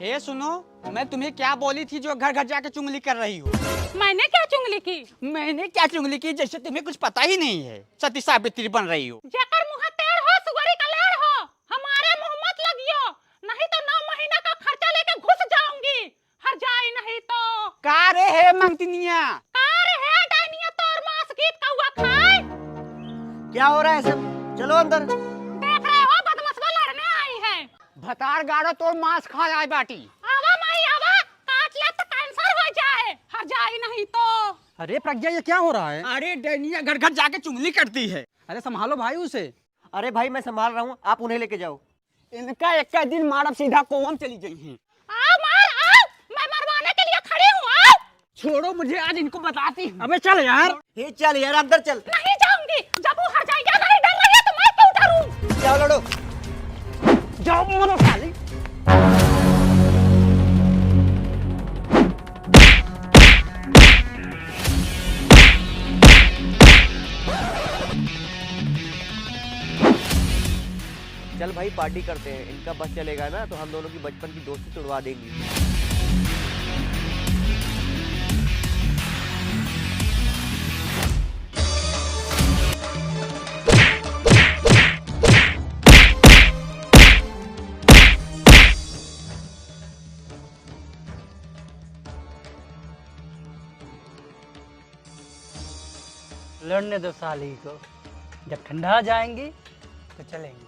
ए सुनो, मैं तुम्हें क्या बोली थी जो घर घर जाके चुगली कर रही हो? मैंने क्या चुगली की? मैंने क्या चुगली की जैसे तुम्हें कुछ पता ही नहीं है। सती सावित्री बन रही हो। जेकर मुंह टेढ़ हो सुगरी का लेढ़ हो, हमारे मुंह मत लगियो, नहीं तो 9 महीना का खर्चा लेके घुस जाऊंगी। हर जाए नहीं तो का रे है मंगतिनिया? कार है डायनिया तोर मांस गीत कौआ खाए। क्या हो रहा है सब? चलो अंदर। देख रहे हो बदमाशवा लड़ने आई है। भतार गाड़ो तोड़ मांस खा जाए बाटी। आवा माई आवा, काट ले तो कैंसर हो जाए। हर जाए नहीं तो। अरे प्रज्ञा, ये क्या हो रहा है? अरे डैनिया घर घर जाके चुगली करती है। अरे संभालो भाई उसे। अरे भाई मैं संभाल रहा हूँ, आप उन्हें लेके जाओ। इनका एक दिन मारब सीधा कोवम चली गई है। आओ मार आओ, मैं मरवाने के लिए खड़ी हूँ। आओ। छोड़ो मुझे, आज इनको बताती हूँ। अबे चल यार। हे चल यार अंदर चल। नहीं जाऊंगी, जब वो हर जाएगा नहीं डर रही है तो मैं क्यों डरूं? जाओ लड़ो। जाओ मरो साली। चल भाई पार्टी करते हैं, इनका बस चलेगा ना तो हम दोनों की बचपन की दोस्ती तोड़वा देंगी। लड़ने दो साली को, जब ठंडा जाएंगी तो चलेंगे।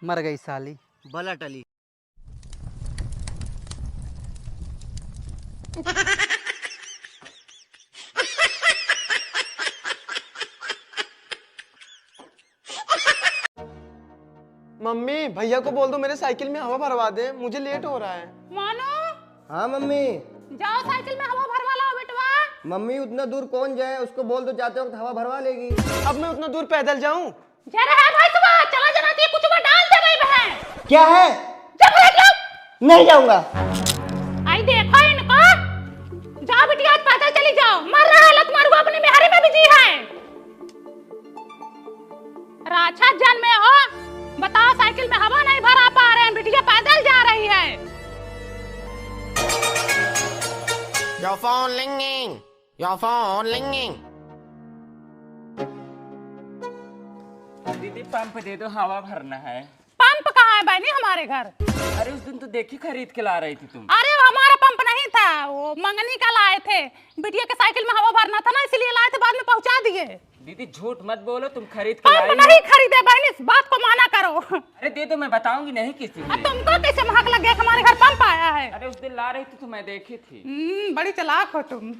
मर गई साली। भला टली। मम्मी भैया को बोल दो मेरे साइकिल में हवा भरवा दे, मुझे लेट हो रहा है। मानो हाँ मम्मी। जाओ साइकिल में हवा भरवा लाओ बेटवा। मम्मी उतना दूर कौन जाए, उसको बोल दो जाते वक्त हवा भरवा लेगी। अब मैं उतना दूर पैदल जाऊं? जरा है भाई सुबह चला जनाती कुछ वो डाल दे भाई बहन। क्या है? जब भाग जाओ। नहीं जाऊंगा। आई देखो इनको। जाओ बिटिया आज पैदल चली जाओ, मर रहा है लत मारू अपनी बिहारी में बिजी है। राछा जन में हो, बताओ साइकिल में हवा नहीं भरा पा रहे हैं, बिटिया पैदल जा रही है। Your phone ringing. Your phone ringing. दीदी पंप दे दो, हवा भरना है। पंप कहाँ है बहनी हमारे घर? अरे उस दिन तो देखी खरीद के ला रही थी तुम। अरे वो हमारा पंप नहीं था, वो मंगनी का लाए थे। बिटिया के साइकिल में हवा भरना था ना, इसलिए लाए थे, बाद में पहुंचा दिए। दीदी झूठ मत बोलो, तुम खरीद के पंप लाई नहीं खरीदे बहनी, इस बात को माना करो। अरे दे दो, मैं बताऊंगी नहीं किसी से। तुमको कैसे महक लग गया कि हमारे घर पंप आया है? अरे उस दिन ला रही थी तो मैं देखी थी। बड़ी चालाक हो तुम।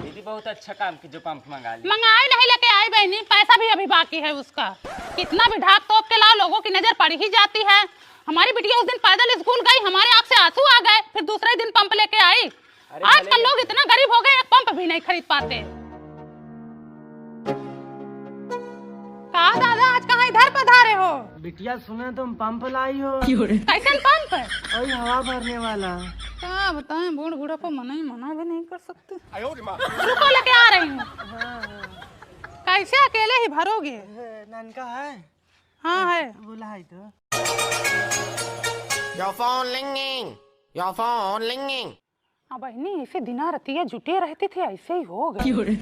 दीदी बहुत अच्छा काम की जो पंप मंगा ली। मंगाई नहीं लेके आई बहनी, पैसा भी अभी बाकी है उसका। कितना भी ढाक तोप के लाओ, लोगों की नजर पड़ ही जाती है। हमारी बिटिया उस दिन पैदल स्कूल गई, हमारे आंख से आंसू आ गए, फिर दूसरे दिन पंप लेके आई। आजकल लोग इतना गरीब हो गए, एक पंप भी नहीं खरीद पाते। कहा दादा आज कहाँ इधर पधारे हो? बिटिया सुने तुम पंप लाई हो? कैसन पंप? वही हवा भरने वाला। क्या बताएं, बूढ़ बूढ़ा को मना भी नहीं कर सकते। रुको लेके आ रही हूँ। कैसे अकेले ही भरोगे? ननका है? हाँ है। बोला है तो। Your phone ringing. Your phone ringing. हाँ बहनी, ऐसे दिना रतिया जुटे रहते थे, ऐसे ही हो गए।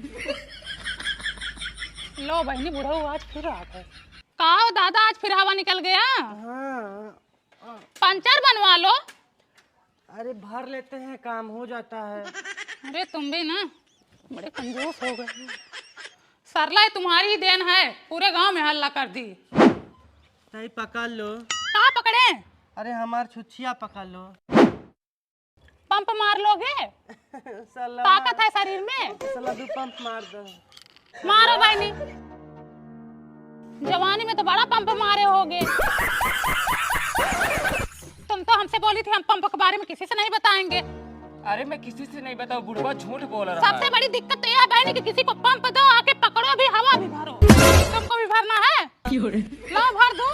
लो बहनी, बूढ़ा आज फिर आ गए। कहो दादा आज फिर हवा निकल गया। पंचर बनवा लो। अरे भर लेते हैं, काम हो जाता है। अरे तुम भी ना बड़े कंजूस हो गए। सरला तुम्हारी ही देन है, पूरे गांव में हल्ला कर दी। सही पकड़ लो। कहाँ पकड़े? अरे हमार छुच्छिया पकड़ लो। पंप मार लोगे? साला ताकत है शरीर में? साला 2 पंप मार दो। मारो बहनी, जवानी में तो बड़ा पंप मारे होगे। तुम तो हमसे बोली थी हम पंप के बारे में किसी से नहीं बताएंगे। अरे मैं किसी से नहीं बताऊँ, बुढ़वा झूठ बोल रहा सबसे है। बड़ी दिक्कत तो यह है बहनी कि किसी को पंप दो, आके पकड़ो भी, हवा भी भरो। तुमको भी भरना है? लो भर दो,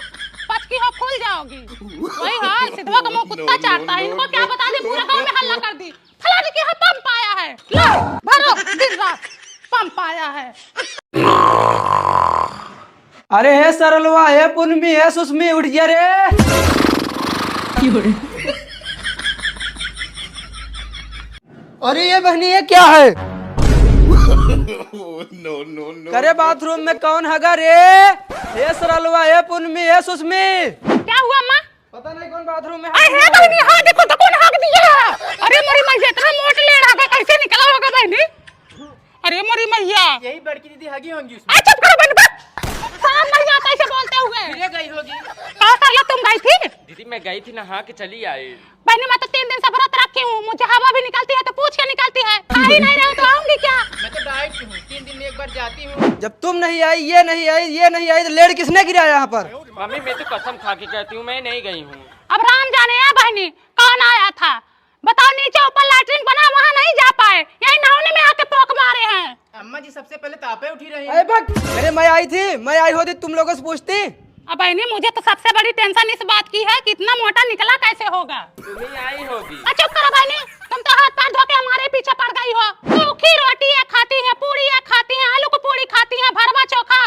पचकी हो फूल जाओगी। वही हाल सिद्धवा का मुंह कुत्ता चाटता है। इनको क्या बता दे, पूरा गांव में हल्ला कर दी, फलाने के यहाँ पंप आया है। लो भरो, दिन रात पंप आया है। अरे हे सरलवा, हे पुनमी, हे सुषमी, उठ जा रे। अरे ये बहनी, ये क्या है? करे बाथरूम में कौन हगा रे? हे सरलवा, हे पुनमी, हे सुषमी। क्या हुआ अम्मा? पता नहीं कौन बाथरूम में अरे हे बहनी, हाँ देखो तो कौन हक दिया है। अरे मोरी मैया, इतना मोट लेड़ा का कैसे निकला होगा बहनी? अरे मोरी मैया, यही बड़की दीदी हगी होंगी। अरे चुप करो बहनी, बस शर्म नहीं आता ऐसे बोलते हुए। ये गई होगी। कहाँ कर ला, तुम गई थी? दीदी मैं गई थी नहा के चली आई। बहनी मैं तो 3 दिन से व्रत रखी हूँ, मुझे हवा भी निकलती है तो पूछ के निकलती है। आ ही नहीं रहे हो तो आऊंगी क्या? मैं तो डाइट हूँ, 3 दिन में एक बार जाती हूँ। जब तुम नहीं आई, ये नहीं आई, ये नहीं आई, तो लेड किसने गिराया यहाँ पर? मम्मी मैं तो कसम खा के कहती हूँ मैं नहीं गई हूँ। अब राम जाने है बहनी कौन आया था। बताओ, नीचे ऊपर लैट्रिन बना, वहाँ नहीं जा पाए, यही नहाने में आके पोक मारे हैं। अम्मा जी सबसे पहले तापे उठी रही है। अरे मैं आई थी, मैं आई होती तुम लोगों से पूछती। अब बहनी मुझे तो सबसे बड़ी टेंशन इस बात की है कि इतना मोटा निकला कैसे होगा। तुम्हें आई होगी। चुप करो बहनी, तुम तो हाथ पैर धो के हमारे पीछे पड़ गई हो। सूखी रोटी है खाती है, पूड़ी है खाती है, आलू की पूड़ी खाती है, भरवा चोखा,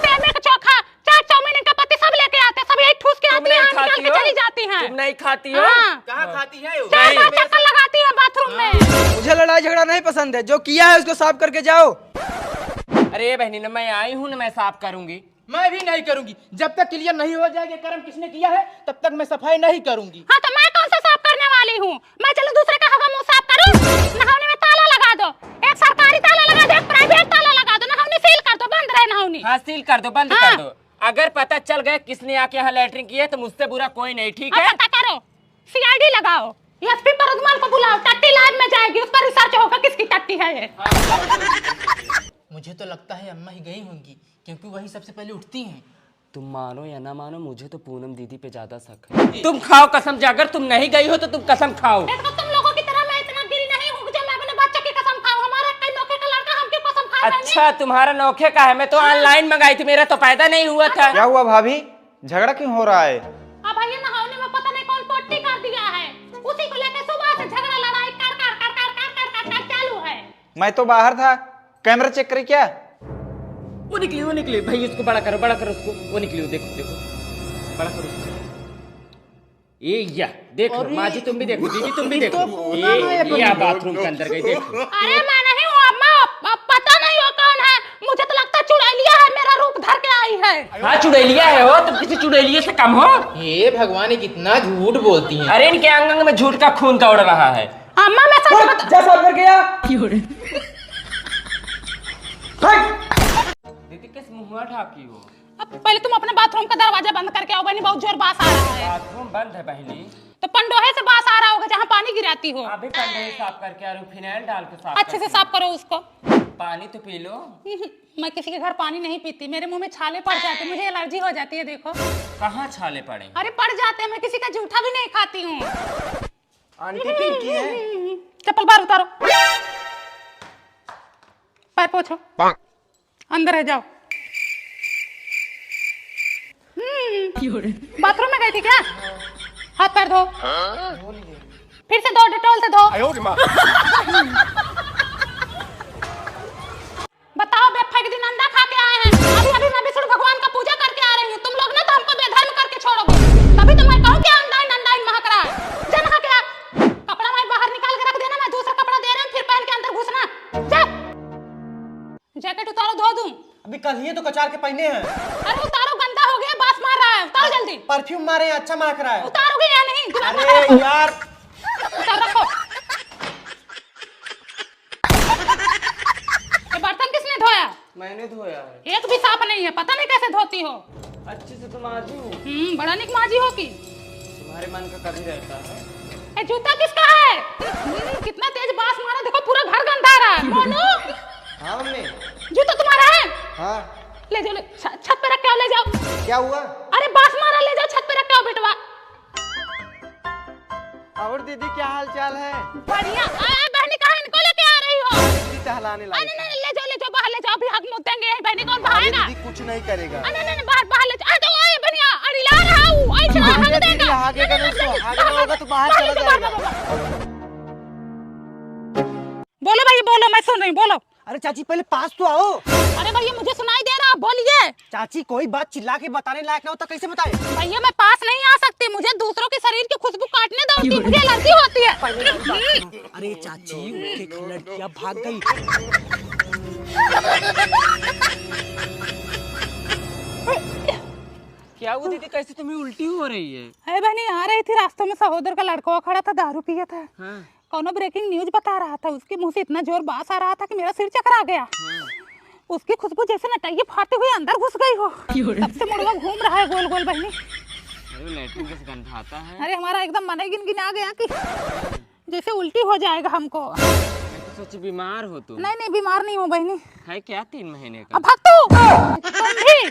सेमे का चोखा, चाट चाउमीन का पत्ती सब लेके आते हैं, सब यही ठूस के आती हैं, निकाल के चली जाती हैं। तुम नहीं खाती हो? कहाँ खाती है? 4 चक्कर लगाती है बाथरूम में। मुझे लड़ाई झगड़ा नहीं पसंद है, जो किया है उसको साफ करके जाओ। अरे बहनी ना मैं आई हूँ ना, मैं साफ करूंगी। मैं भी नहीं करूंगी जब तक क्लियर नहीं हो जाएगा कर्म किसने किया है, तब तक मैं सफाई नहीं करूंगी। हाँ तो मैं कौन सा साफ करने वाली हूँ? मैं चलो दूसरे का हवा मुंह साफ करूँ? नहाने में ताला लगा दो, एक सरकारी ताला लगा दो, एक प्राइवेट ताला लगा दो, नहाने सील कर दो, बंद रहे नहाने। हाँ सील कर दो, बंद कर दो। अगर पता चल गया किसने आके यहाँ लैट्रिन की है तो मुझसे बुरा कोई नहीं, ठीक है? पता करो, CID लगाओ, एसपी परदमान को बुलाओ, टट्टी लाइन में जाएगी, उस पर रिसर्च होगा किसकी टट्टी है ये। मुझे तो लगता है अम्मा ही गई होंगी क्योंकि वही सबसे पहले उठती हैं। तुम मानो या ना मानो, मुझे तो पूनम दीदी पे ज्यादा शक है। तुम खाओ कसम, अगर तुम नहीं गई हो तो तुम कसम खाओ। देखो तुम लोगों की तरह मैं इतना गिरी नहीं हूँ जो मैं अपने बच्चों की कसम खाऊं। हमारा कई नौखे का लड़का, हम क्यों कसम खाएं? अच्छा तुम्हारा नौखे का है, मैं तो ऑनलाइन मंगाई थी, मेरा तो पैदा नहीं हुआ था। क्या हुआ भाभी, झगड़ा क्यों हो रहा है? अब भैया नहाने में पता नहीं कौन पोटी कर दिया है, उसी को लेकर सुबह से झगड़ा लड़ाई कर चालू है। मैं तो बाहर था, कैमरा चेक करे क्या? वो निकली भाई, उसको बड़ा करो उसको, वो निकली, वो देखो देखो, बड़ा करो उसको। या देखो माँ जी तुम भी देखो, दीदी तुम भी देखो, ये बाथरूम के अंदर गई, देखो। अरे मैं नहीं हूँ अम्मा, पता नहीं हो कौन है, मुझे तो लगता है चुड़ैलिया है, मेरा रूप धर के आई है। हाँ चुड़ैलिया है हो, तुम किसी चुड़ैलिया से कम हो? हे भगवान, ये कितना झूठ बोलती हैं। अरे इनके अंग में झूठ का खून दौड़ रहा है। अम्मा मैं सच बता, जा साफ करके आ। दीदी किस मुंह ढाकी हो? अब पहले तुम अपने बाथरूम का दरवाजा बंद करके आओ बहनी, बहुत जोर बास आ रहा है। बाथरूम बंद है बहनी। तो पंडोहे से बास आ रहा होगा जहाँ पानी गिराती हो। अभी पंडे साफ करके आ रही हूँ, फिनाइल डाल के साफ अच्छे से साफ करो उसको। पानी तो पी लो। मैं किसी के घर पानी नहीं पीती, मेरे मुंह में छाले पड़ जाते, मुझे एलर्जी हो जाती है। देखो कहाँ छाले पड़े? अरे पड़ जाते हैं, मैं किसी का जूठा भी नहीं खाती हूँ। आंटी पिंकी है। चप्पल बाहर उतारो, पैर पोछो, अंदर है जाओ। बाथरूम में गई थी क्या? हाथ पैर धो, फिर से धो, डेटॉल से धो। बताओ बेफा के दिन अंडा खा के आए हैं, अभी मैं विष्णु भगवान का पूजा करके आ रही हूँ। तुम लोग ना तो हमको बेधर्म करके छोड़ोगे, तभी तो मैं कहूँ क्या अंडाइन महक रहा है। जा नहा के आ, कपड़ा मैं बाहर निकाल के रख देना, मैं दूसरा कपड़ा दे रही हूँ, फिर पहन के अंदर घुसना। जा जैकेट उतारो, धो दूं। अभी कल ही तो कचार के पहने हैं। अरे उतारो, गंदा हो गया, बास मार रहा है, उतारो जल्दी। परफ्यूम मारे, अच्छा महक रहा है। उतारोगे या नहीं? अरे यार, उतार रखो। ये बर्तन किसने धोया? मैंने धोया है। एक भी साफ नहीं है, पता नहीं कैसे धोती हो। अच्छे से तुम आजी हो। बड़ा निक माजी हो की। तुम्हारे मन का कभी रहता है। ए जूता किसका है? कितना तेज बांस मारा, देखो पूरा घर गंदा रहा है। मोनू हाँ मम्मी। जूता तुम्हारा है? हाँ। ले जाओ, छत पे रख के आओ, ले जाओ। क्या हुआ? अरे बांस मारा, ले जाओ छत पे रख के आओ बेटवा। और दीदी क्या हाल चाल है? बढ़िया। बहनी कहाँ इनको लेके आ रही हो? दीदी टहलाने लाई। नहीं, ले जाओ बाहर ले जाओ, अभी हक मुद्द देंगे। बहनी कौन बहाएगा? दीदी कुछ नहीं करेगा। नहीं बाहर ले जाओ। तो ओए बनिया अड़िला रहा हूं, आई चला हक देगा। हागेगा नहीं, उसको हागना होगा तो बाहर चला जाएगा। बोलो भाई बोलो, मैं सुन रही हूँ, बोलो। अरे चाची पहले पास तो आओ। अरे भैया मुझे सुनाई दे रहा, बोलिए। चाची कोई बात चिल्ला के बताने लायक ना हो तो कैसे बताए? भैया मैं पास नहीं आ सकती, मुझे दूसरों के शरीर की खुशबू काटने दो, मुझे एलर्जी होती है। अरे चाची एक लड़कियां भाग गई। क्या हुआ दीदी, कैसे तुम्हें उल्टी हो रही है? अरे बहनी आ रही थी, रास्ते में सहोदर का लड़का खड़ा था, दारू पिया था। हाँ। कौनो ब्रेकिंग न्यूज बता रहा था, उसके मुंह से इतना जोर बास आ रहा था कि मेरा सिर चकरा गया। उसकी खुशबू जैसे नटाइये फाड़ते हुए अंदर घुस गई हो, तब से मुड़वा घूम रहा है गोल गोल। बहनी अरे लैट्रिन कैसे गंध आता है? अरे हमारा एकदम मन ही गिन आ गया कि जैसे उल्टी हो जाएगा हमको। मैं तो सोची बीमार हो तुम। नहीं बीमार नहीं हूँ बहनी। है क्या 3 महीने का? अब भाग तू, तुम भी